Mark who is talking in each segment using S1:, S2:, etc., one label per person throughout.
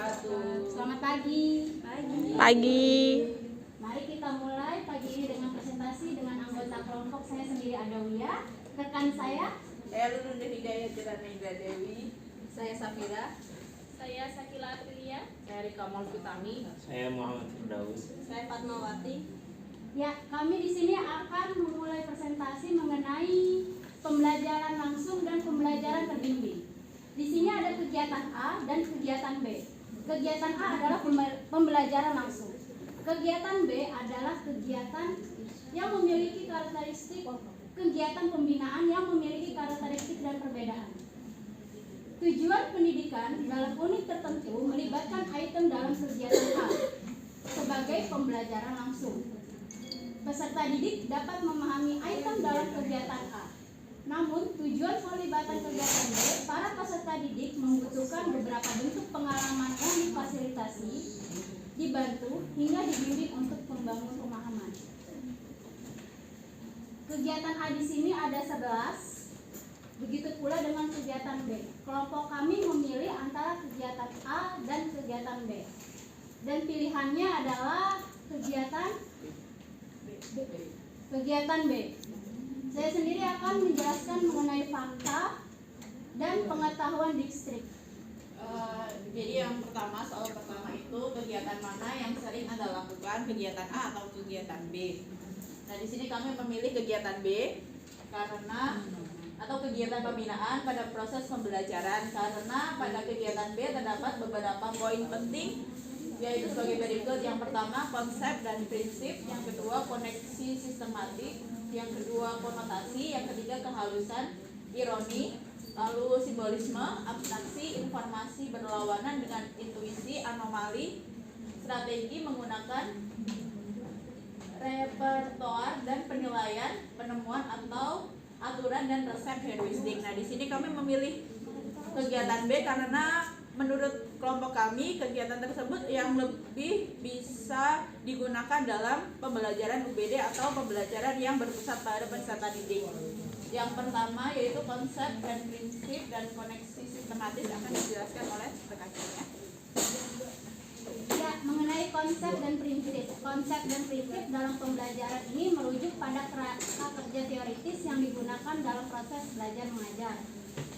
S1: wabarakatuh.
S2: Selamat pagi.
S3: Pagi.
S2: Mari kita mulai pagi ini dengan presentasi dengan anggota kelompok. Saya sendiri Adawiyah, rekan saya
S1: Lulun Hidayah Tirana Dewi.
S4: Saya Safira.
S5: Saya Sakila Aprilia.
S1: Saya Rika Maulfitami.
S6: Saya Muhammad Firdaus.
S4: Saya Fatmawati.
S2: Ya, kami di sini akan memulai presentasi mengenai pembelajaran langsung dan pembelajaran terbimbing. Di sini ada kegiatan A dan kegiatan B. Kegiatan A adalah pembelajaran langsung. Kegiatan B adalah kegiatan yang memiliki karakteristik kegiatan pembinaan yang memiliki karakteristik dan perbedaan. Tujuan pendidikan dalam unit tertentu melibatkan item dalam kegiatan A sebagai pembelajaran langsung. Peserta didik dapat memahami item dalam kegiatan A. Namun, tujuan pelibatan kegiatan B, para peserta didik membutuhkan beberapa bentuk pengalaman yang difasilitasi, dibantu, hingga dibimbing untuk membangun pemahaman. Kegiatan A di sini ada 11, begitu pula dengan kegiatan B. Kelompok kami memilih antara kegiatan A dan kegiatan B. Dan pilihannya adalah kegiatan B. Saya sendiri akan menjelaskan mengenai fakta dan pengetahuan distrik.
S1: Jadi yang pertama, soal pertama itu kegiatan mana yang sering Anda lakukan, kegiatan A atau kegiatan B. Nah, di sini kami memilih kegiatan B karena atau kegiatan pembinaan pada proses pembelajaran karena pada kegiatan B terdapat beberapa poin penting, yaitu sebagai berikut. Yang pertama, konsep dan prinsip. Yang kedua, koneksi sistematik. Yang kedua, konotasi. Yang ketiga, kehalusan, ironi. Lalu simbolisme, abstraksi, informasi berlawanan dengan intuisi, anomali, strategi menggunakan repertoar dan penilaian, penemuan atau aturan dan resep heuristik. Nah, di sini kami memilih kegiatan B karena menurut kelompok kami kegiatan tersebut yang lebih bisa digunakan dalam pembelajaran UBD atau pembelajaran yang berpusat pada peserta didik. Yang pertama yaitu konsep dan prinsip dan koneksi sistematis akan dijelaskan oleh rekan saya.
S2: Ya, mengenai konsep dan prinsip. Konsep dan prinsip dalam pembelajaran ini merujuk pada kerangka kerja teoritis yang digunakan dalam proses belajar mengajar.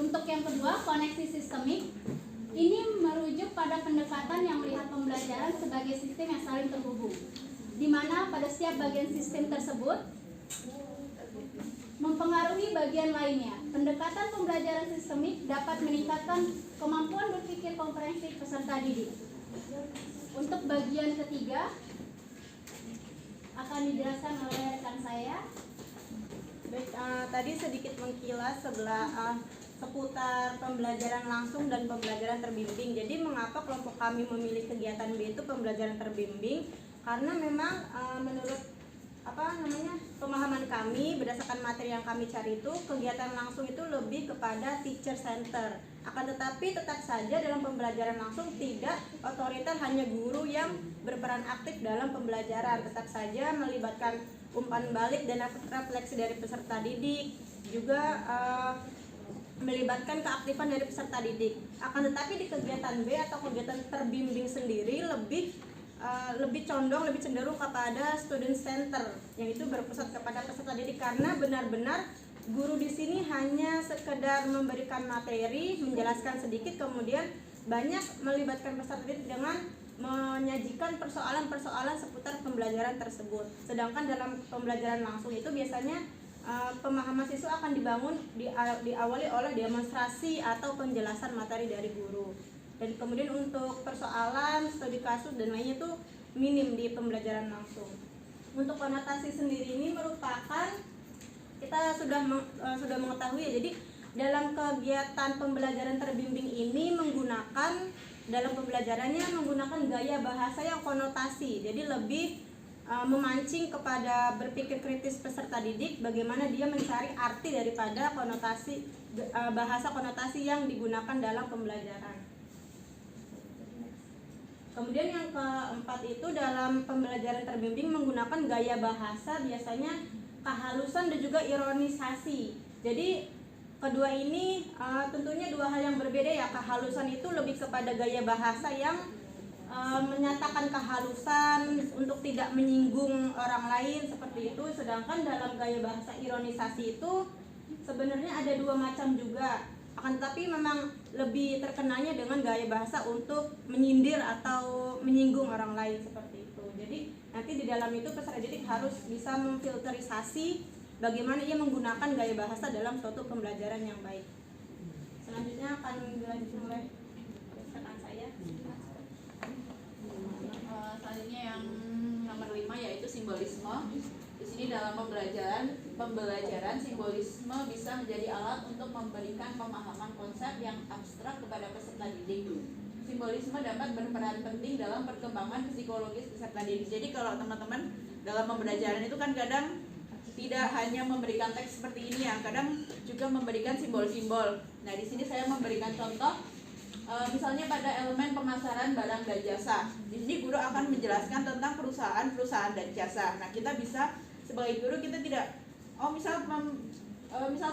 S2: Untuk yang kedua, koneksi sistemik. Ini merujuk pada pendekatan yang melihat pembelajaran sebagai sistem yang saling terhubung, di mana pada setiap bagian sistem tersebut mempengaruhi bagian lainnya. Pendekatan pembelajaran sistemik dapat meningkatkan kemampuan berpikir komprehensif peserta didik. Untuk bagian ketiga akan dijelaskan oleh rekan saya.
S4: Baik, tadi sedikit mengkilas seputar pembelajaran langsung dan pembelajaran terbimbing. Jadi mengapa kelompok kami memilih kegiatan B itu pembelajaran terbimbing? Karena memang menurut pemahaman kami berdasarkan materi yang kami cari itu kegiatan langsung itu lebih kepada teacher center. Akan tetapi tetap saja dalam pembelajaran langsung tidak otoriter hanya guru yang berperan aktif dalam pembelajaran, tetap saja melibatkan umpan balik dan refleksi dari peserta didik, juga melibatkan keaktifan dari peserta didik. Akan tetapi di kegiatan B atau kegiatan terbimbing sendiri lebih cenderung kepada student center, yang itu berpusat kepada peserta didik karena benar-benar guru di sini hanya sekedar memberikan materi, menjelaskan sedikit, kemudian banyak melibatkan peserta didik dengan menyajikan persoalan-persoalan seputar pembelajaran tersebut. Sedangkan dalam pembelajaran langsung itu biasanya pemahaman siswa akan dibangun diawali oleh demonstrasi atau penjelasan materi dari guru. Dan kemudian untuk persoalan, studi kasus dan lainnya itu minim di pembelajaran langsung. Untuk konotasi sendiri ini merupakan kita sudah mengetahui ya. Jadi dalam kegiatan pembelajaran terbimbing ini dalam pembelajarannya menggunakan gaya bahasa yang konotasi. Jadi lebih memancing kepada berpikir kritis peserta didik, bagaimana dia mencari arti daripada bahasa konotasi yang digunakan dalam pembelajaran. Kemudian yang keempat itu dalam pembelajaran terbimbing menggunakan gaya bahasa biasanya kehalusan dan juga ironisasi. Jadi kedua ini tentunya dua hal yang berbeda ya. Kehalusan itu lebih kepada gaya bahasa yang menyatakan kehalusan untuk tidak menyinggung orang lain seperti itu. Sedangkan dalam gaya bahasa ironisasi itu sebenarnya ada dua macam juga, akan tetapi memang lebih terkenalnya dengan gaya bahasa untuk menyindir atau menyinggung orang lain seperti itu. Jadi nanti di dalam itu peserta didik harus bisa memfilterisasi bagaimana ia menggunakan gaya bahasa dalam suatu pembelajaran yang baik. Selanjutnya akan dilanjutkan oleh rekan saya.
S1: Selanjutnya yang nomor 5 yaitu simbolisme. Di sini dalam pembelajaran simbolisme bisa menjadi alat untuk memberikan pemahaman konsep yang abstrak kepada peserta didik. Simbolisme dapat berperan penting dalam perkembangan psikologis peserta didik. Jadi kalau teman-teman dalam pembelajaran itu kan kadang tidak hanya memberikan teks seperti ini ya, kadang juga memberikan simbol-simbol. Nah, di sini saya memberikan contoh. Misalnya pada elemen pemasaran barang dan jasa. Di sini guru akan menjelaskan tentang perusahaan dan jasa. Nah, kita bisa sebagai guru kita tidak misal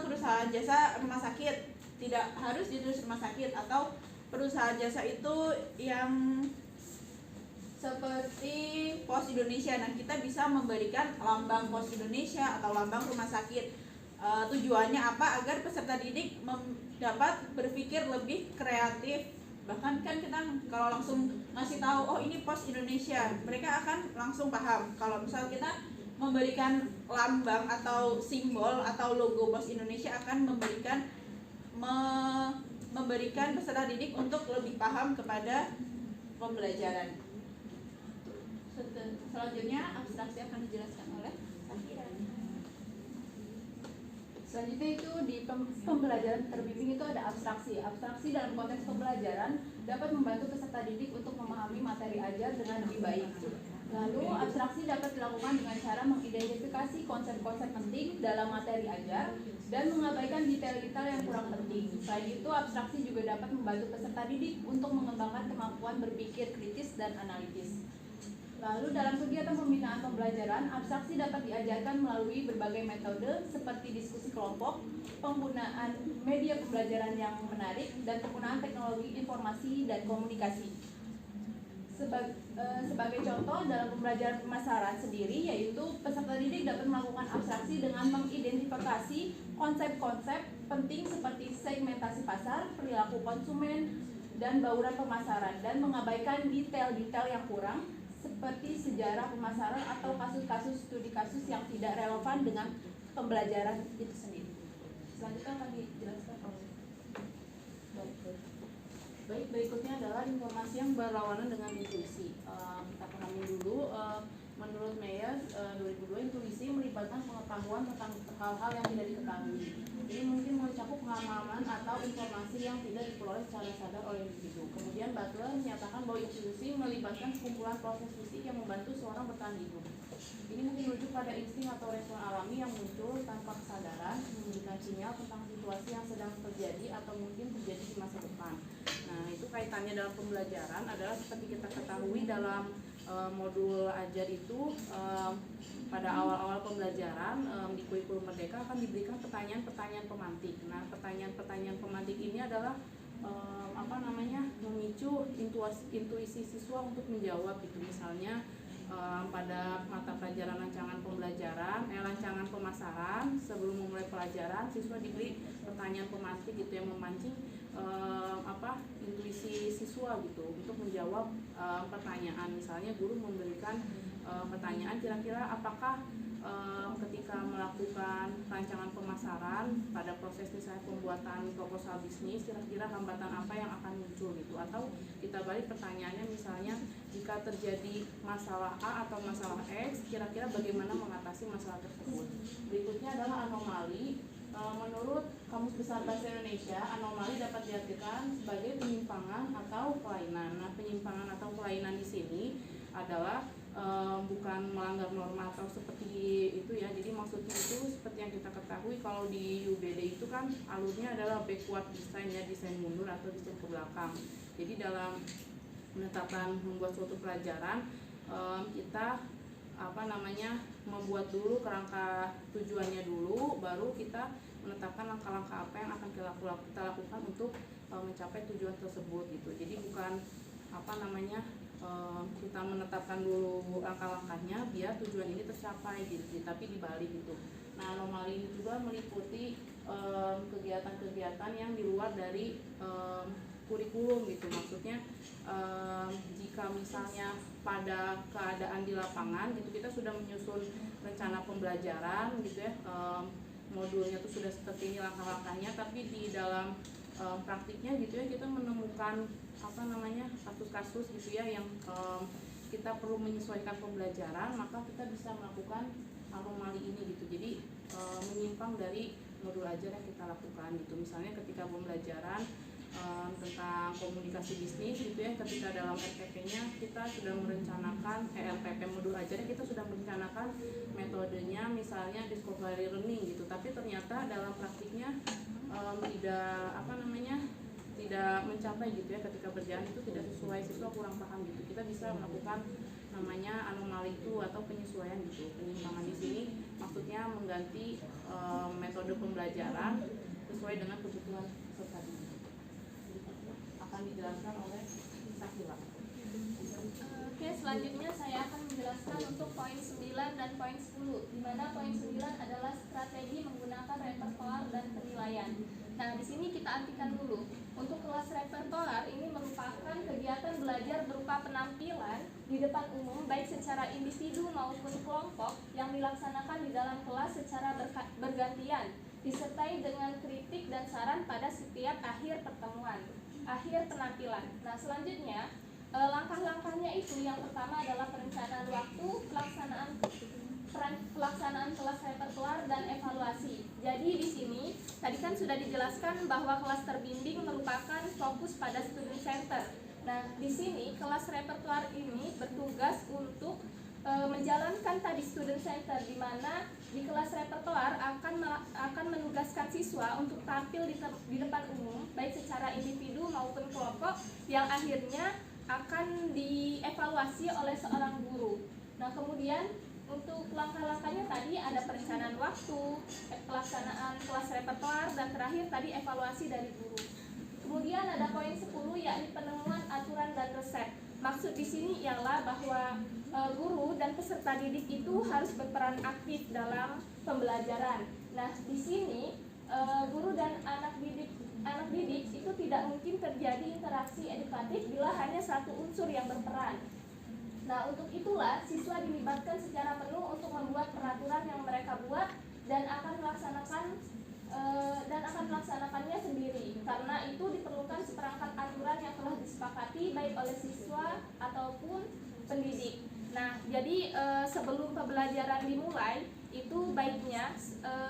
S1: perusahaan jasa rumah sakit, tidak harus ditulis rumah sakit, atau perusahaan jasa itu yang seperti Pos Indonesia. Nah, kita bisa memberikan lambang Pos Indonesia atau lambang rumah sakit. Tujuannya apa? Agar peserta didik dapat berpikir lebih kreatif. Bahkan kan kita kalau langsung ngasih tahu oh ini Pos Indonesia, mereka akan langsung paham. Kalau misal kita memberikan lambang atau simbol atau logo Pos Indonesia akan memberikan peserta didik untuk lebih paham kepada pembelajaran. Selanjutnya abstraksi akan dijelaskan oleh Safira.
S2: Selanjutnya itu di pembelajaran terbimbing itu ada abstraksi. Abstraksi dalam konteks pembelajaran dapat membantu peserta didik untuk memahami materi ajar dengan lebih baik. Lalu abstraksi dapat dilakukan dengan cara mengidentifikasi konsep-konsep penting dalam materi ajar dan mengabaikan detail-detail yang kurang penting. Selain itu, abstraksi juga dapat membantu peserta didik untuk mengembangkan kemampuan berpikir kritis dan analitis. Lalu dalam kegiatan pembinaan pembelajaran, abstraksi dapat diajarkan melalui berbagai metode seperti diskusi kelompok, penggunaan media pembelajaran yang menarik, dan penggunaan teknologi informasi dan komunikasi. Sebagai contoh dalam pembelajaran pemasaran sendiri, yaitu peserta didik dapat melakukan abstraksi dengan mengidentifikasi konsep-konsep penting seperti segmentasi pasar, perilaku konsumen, dan bauran pemasaran, dan mengabaikan detail-detail yang kurang seperti sejarah pemasaran atau kasus-kasus studi kasus yang tidak relevan dengan pembelajaran itu sendiri. Selanjutnya akan dijelaskan oleh
S1: Baik, berikutnya adalah informasi yang berlawanan dengan intuisi. Kita pahami dulu. Menurut Meyer 2002, intuisi melibatkan pengetahuan tentang hal-hal yang tidak diketahui. Ini mungkin mencakup pengalaman atau informasi yang tidak diperoleh secara sadar oleh individu. Kemudian Butler menyatakan bahwa intuisi melibatkan kumpulan proses fisik yang membantu seorang bertahan hidup. Ini mungkin merujuk pada insting atau respon alami yang muncul tanpa kesadaran, memberikan sinyal tentang situasi yang sedang terjadi atau mungkin terjadi di masa depan. Nah, itu kaitannya dalam pembelajaran adalah seperti kita ketahui dalam modul ajar itu pada awal-awal pembelajaran di kurikulum Merdeka akan diberikan pertanyaan-pertanyaan pemantik. Nah, pertanyaan-pertanyaan pemantik ini adalah memicu intuisi siswa untuk menjawab gitu. Misalnya pada mata pelajaran rancangan pemasaran, sebelum memulai pelajaran siswa diberi pertanyaan pemantik gitu yang memancing intuisi siswa gitu untuk menjawab pertanyaan. Misalnya guru memberikan pertanyaan, kira-kira apakah ketika melakukan rancangan pemasaran pada proses misalnya pembuatan proposal bisnis, kira-kira hambatan apa yang akan muncul gitu. Atau kita balik pertanyaannya, misalnya jika terjadi masalah A atau masalah X, kira-kira bagaimana mengatasi masalah tersebut. Berikutnya adalah anomali. Menurut Kamus Besar Bahasa Indonesia, anomali dapat diartikan sebagai penyimpangan atau kelainan. Nah, penyimpangan atau kelainan di sini adalah bukan melanggar norma atau seperti itu ya. Jadi maksudnya itu seperti yang kita ketahui kalau di UBD itu kan alurnya adalah backward design ya, desain mundur atau desain ke belakang. Jadi dalam menetapkan membuat suatu pelajaran kita
S3: membuat dulu kerangka tujuannya dulu, baru kita menetapkan langkah-langkah apa yang akan kita lakukan untuk mencapai tujuan tersebut gitu. Jadi bukan kita menetapkan dulu langkah-langkahnya biar tujuan ini tercapai gitu, tapi dibalik gitu. Nah, anomali ini juga meliputi kegiatan-kegiatan yang di luar dari kurikulum gitu. Maksudnya jika misalnya pada keadaan di lapangan gitu kita sudah menyusun rencana pembelajaran gitu ya, modulnya tuh sudah seperti ini langkah-langkahnya, tapi di dalam praktiknya gitu ya kita menemukan kasus-kasus gitu ya yang kita perlu menyesuaikan pembelajaran, maka kita bisa melakukan anomali ini gitu. Jadi menyimpang dari modul ajar yang kita lakukan gitu. Misalnya ketika pembelajaran tentang komunikasi bisnis gitu ya, ketika dalam RPP-nya kita sudah merencanakan RPP modul ajarnya kita sudah merencanakan metodenya misalnya discovery learning gitu, tapi ternyata dalam praktiknya tidak mencapai gitu ya, ketika berjalan itu tidak sesuai, siswa kurang paham gitu. Kita bisa melakukan namanya anomali itu atau penyesuaian gitu. Penyimpangan di sini maksudnya mengganti metode pembelajaran sesuai dengan kebutuhan peserta didik. Akan dijelaskan oleh Sakila.
S5: Oke, selanjutnya saya akan menjelaskan untuk poin 9 dan poin 10, di mana poin 9 adalah strategi menggunakan repertoar dan penilaian. Nah, di sini kita artikan dulu. Untuk kelas repertoar ini merupakan kegiatan belajar berupa penampilan di depan umum baik secara individu maupun kelompok yang dilaksanakan di dalam kelas secara bergantian, disertai dengan kritik dan saran pada setiap akhir pertemuan, akhir penampilan. Nah, selanjutnya langkah-langkahnya itu yang pertama adalah perencanaan waktu, pelaksanaan kelas repertoar dan evaluasi. Jadi di sini tadi kan sudah dijelaskan bahwa kelas terbimbing merupakan fokus pada student center. Nah, di sini kelas repertoar ini bertugas untuk menjalankan tadi student center, di mana di kelas repertoar akan menugaskan siswa untuk tampil di depan umum baik secara individu maupun kelompok yang akhirnya akan dievaluasi oleh seorang guru. Nah, kemudian untuk langkah-langkahnya tadi ada perencanaan waktu, pelaksanaan kelas repertoar, dan terakhir tadi evaluasi dari guru. Kemudian ada poin 10 yakni penemuan aturan dan resep. Maksud di sini ialah bahwa guru dan peserta didik itu harus berperan aktif dalam pembelajaran. Nah, di sini guru dan anak didik itu tidak mungkin terjadi interaksi edukatif bila hanya satu unsur yang berperan. Nah, untuk itulah siswa dilibatkan secara penuh untuk membuat peraturan yang mereka buat dan akan melaksanakannya sendiri. Karena itu diperlukan seperangkat aturan yang telah disepakati baik oleh siswa ataupun pendidik. Nah, jadi sebelum pembelajaran dimulai, itu baiknya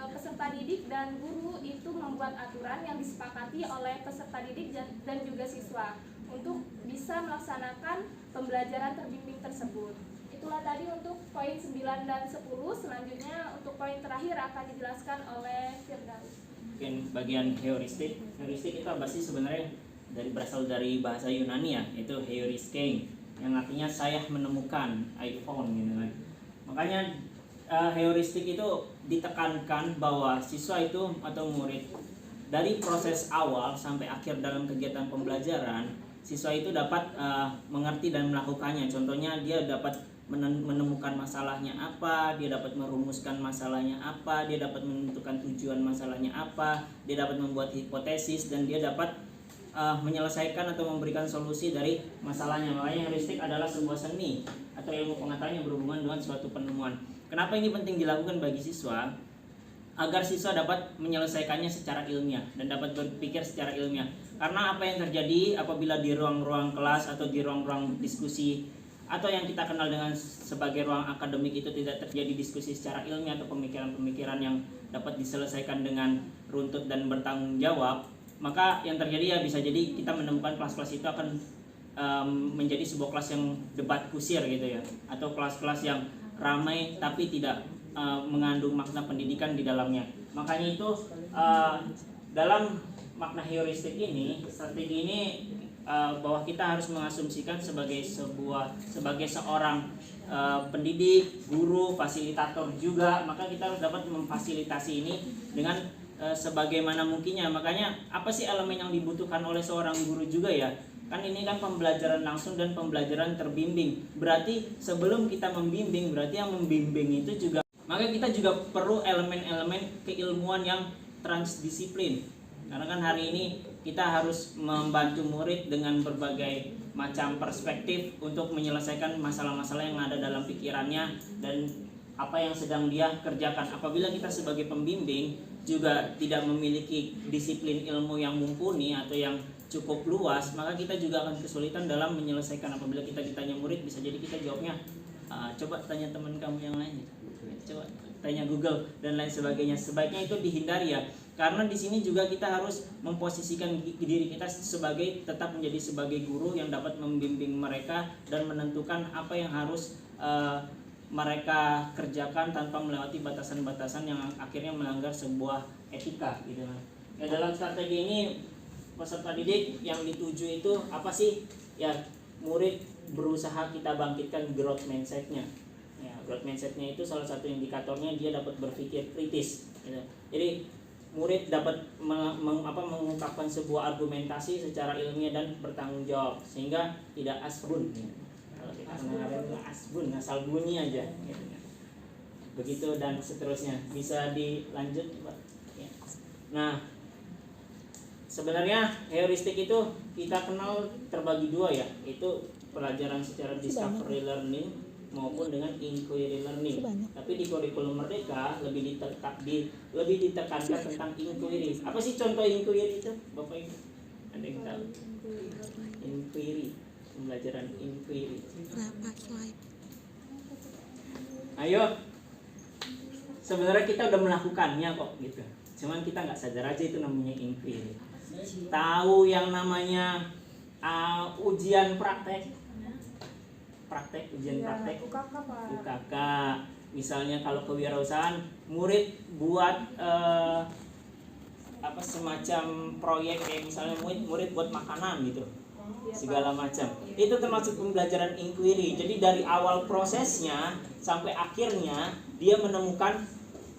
S5: peserta didik dan guru itu membuat aturan yang disepakati oleh peserta didik dan juga siswa untuk bisa melaksanakan pembelajaran terbimbing tersebut. Itulah tadi untuk poin 9 dan 10. Selanjutnya untuk poin terakhir akan dijelaskan oleh Firdaus.
S6: Mungkin bagian heuristik. Heuristik itu apa sih sebenarnya? Berasal dari bahasa Yunani ya, itu heuristein, yang artinya saya menemukan, I found gitu kan. Makanya heuristik itu ditekankan bahwa siswa itu atau murid dari proses awal sampai akhir dalam kegiatan pembelajaran, siswa itu dapat mengerti dan melakukannya. Contohnya dia dapat menemukan masalahnya apa, dia dapat merumuskan masalahnya apa, dia dapat menentukan tujuan masalahnya apa, dia dapat membuat hipotesis, dan dia dapat menyelesaikan atau memberikan solusi dari masalahnya. Makanya heuristik adalah sebuah seni atau ilmu pengetahuan yang berhubungan dengan suatu penemuan. Kenapa ini penting dilakukan bagi siswa? Agar siswa dapat menyelesaikannya secara ilmiah dan dapat berpikir secara ilmiah. Karena apa yang terjadi apabila di ruang-ruang kelas atau di ruang-ruang diskusi atau yang kita kenal dengan sebagai ruang akademik itu tidak terjadi diskusi secara ilmiah atau pemikiran-pemikiran yang dapat diselesaikan dengan runtut dan bertanggung jawab, maka yang terjadi ya bisa jadi kita menemukan kelas-kelas itu akan menjadi sebuah kelas yang debat kusir gitu ya, atau kelas-kelas yang ramai tapi tidak mengandung makna pendidikan di dalamnya. Makanya itu dalam makna heuristik ini, strategi ini bahwa kita harus mengasumsikan sebagai seorang pendidik, guru, fasilitator juga, maka kita harus dapat memfasilitasi ini dengan sebagaimana mungkinnya. Makanya apa sih elemen yang dibutuhkan oleh seorang guru juga ya? Kan ini kan pembelajaran langsung dan pembelajaran terbimbing. Berarti sebelum kita membimbing, berarti yang membimbing itu juga, maka kita juga perlu elemen-elemen keilmuan yang transdisiplin. Karena kan hari ini kita harus membantu murid dengan berbagai macam perspektif untuk menyelesaikan masalah-masalah yang ada dalam pikirannya dan apa yang sedang dia kerjakan. Apabila kita sebagai pembimbing juga tidak memiliki disiplin ilmu yang mumpuni atau yang cukup luas, maka kita juga akan kesulitan dalam menyelesaikan. Apabila kita ditanya murid, bisa jadi kita jawabnya coba tanya teman kamu yang lain, coba tanya Google dan lain sebagainya. Sebaiknya itu dihindari ya, karena di sini juga kita harus memposisikan diri kita sebagai tetap menjadi sebagai guru yang dapat membimbing mereka dan menentukan apa yang harus mereka kerjakan tanpa melewati batasan-batasan yang akhirnya melanggar sebuah etika gitu. Ya, dalam strategi ini peserta didik yang dituju itu apa sih? Ya, murid berusaha kita bangkitkan growth mindset-nya. Ya, growth mindset-nya itu salah satu indikatornya dia dapat berpikir kritis gitu. Jadi murid dapat mengungkapkan sebuah argumentasi secara ilmiah dan bertanggung jawab sehingga tidak asbun. Kalau kita mengenal asbun, asal bunyi aja gitu. Begitu dan seterusnya. Bisa dilanjut, Pak. Ya. Nah, sebenarnya heuristik itu kita kenal terbagi dua ya, itu pelajaran secara discovery learning maupun dengan inquiry learning. Tapi di kurikulum Merdeka lebih ditekankan tentang inquiry. Apa sih contoh inquiry itu, Bapak Ibu? Ada yang tahu? Inquiry, pembelajaran inquiry. Ayo, sebenarnya kita udah melakukannya kok gitu. Cuman kita nggak sadar aja itu namanya inquiry. Tahu yang namanya ujian praktek, ujian praktek, UKK. Misalnya kalau kewirausahaan, murid buat semacam proyek kayak misalnya murid buat makanan gitu, segala macam. Itu termasuk pembelajaran inquiry. Jadi dari awal prosesnya sampai akhirnya dia menemukan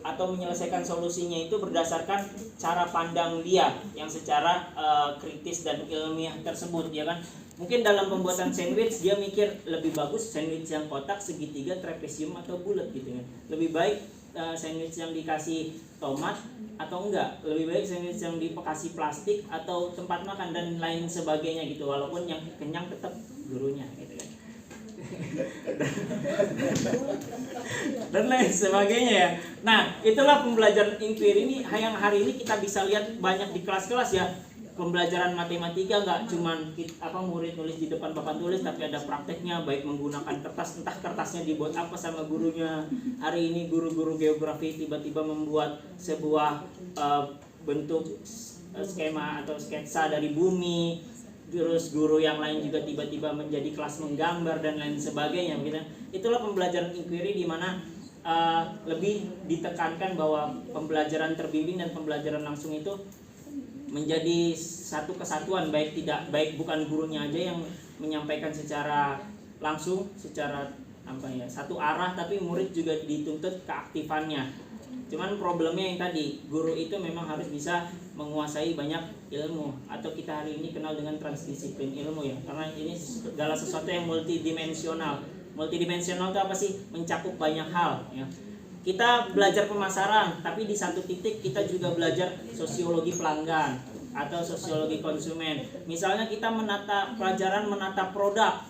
S6: atau menyelesaikan solusinya itu berdasarkan cara pandang dia yang secara kritis dan ilmiah tersebut, ya kan? Mungkin dalam pembuatan sandwich dia mikir lebih bagus sandwich yang kotak, segitiga, trapesium atau bulat gitu kan. Lebih baik sandwich yang dikasih tomat atau enggak, lebih baik sandwich yang dikasih plastik atau tempat makan dan lain sebagainya gitu. Walaupun yang kenyang tetap gurunya gitu kan. Dan lain sebagainya ya. Nah, itulah pembelajaran inquiry ini yang hari ini kita bisa lihat banyak di kelas-kelas ya. Pembelajaran matematika nggak cuman murid nulis di depan papan tulis, tapi ada prakteknya, baik menggunakan kertas, entah kertasnya dibuat apa sama gurunya. Hari ini guru-guru geografi tiba-tiba membuat sebuah bentuk skema atau sketsa dari bumi. Terus guru yang lain juga tiba-tiba menjadi kelas menggambar dan lain sebagainya gitu. Itulah pembelajaran inquiry di mana lebih ditekankan bahwa pembelajaran terbimbing dan pembelajaran langsung itu menjadi satu kesatuan, baik bukan gurunya aja yang menyampaikan secara langsung, secara satu arah, tapi murid juga dituntut keaktifannya. Cuman problemnya yang tadi, guru itu memang harus bisa menguasai banyak ilmu, atau kita hari ini kenal dengan transdisiplin ilmu ya, karena ini segala sesuatu yang multidimensional. Multidimensional itu apa sih? Mencakup banyak hal ya. Kita belajar pemasaran, tapi di satu titik kita juga belajar sosiologi pelanggan atau sosiologi konsumen. Misalnya kita pelajaran menata produk,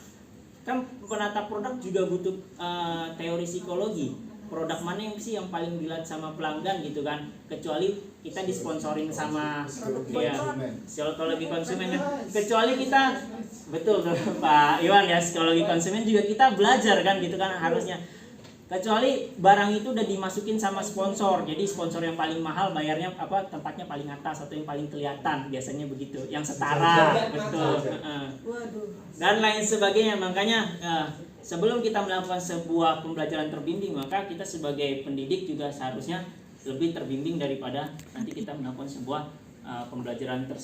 S6: kan menata produk juga butuh teori psikologi. Produk mana yang sih yang paling dilihat sama pelanggan gitu kan? Kecuali kita disponsorin sama psikologi konsumen kan? Kecuali kita betul Pak Iwan ya, psikologi konsumen juga kita belajar kan gitu kan harusnya. Kecuali barang itu udah dimasukin sama sponsor, jadi sponsor yang paling mahal bayarnya tempatnya paling atas atau yang paling kelihatan, biasanya begitu, yang setara, betul, dan lain sebagainya. Makanya sebelum kita melakukan sebuah pembelajaran terbimbing, maka kita sebagai pendidik juga seharusnya lebih terbimbing daripada nanti kita melakukan sebuah pembelajaran tersebut.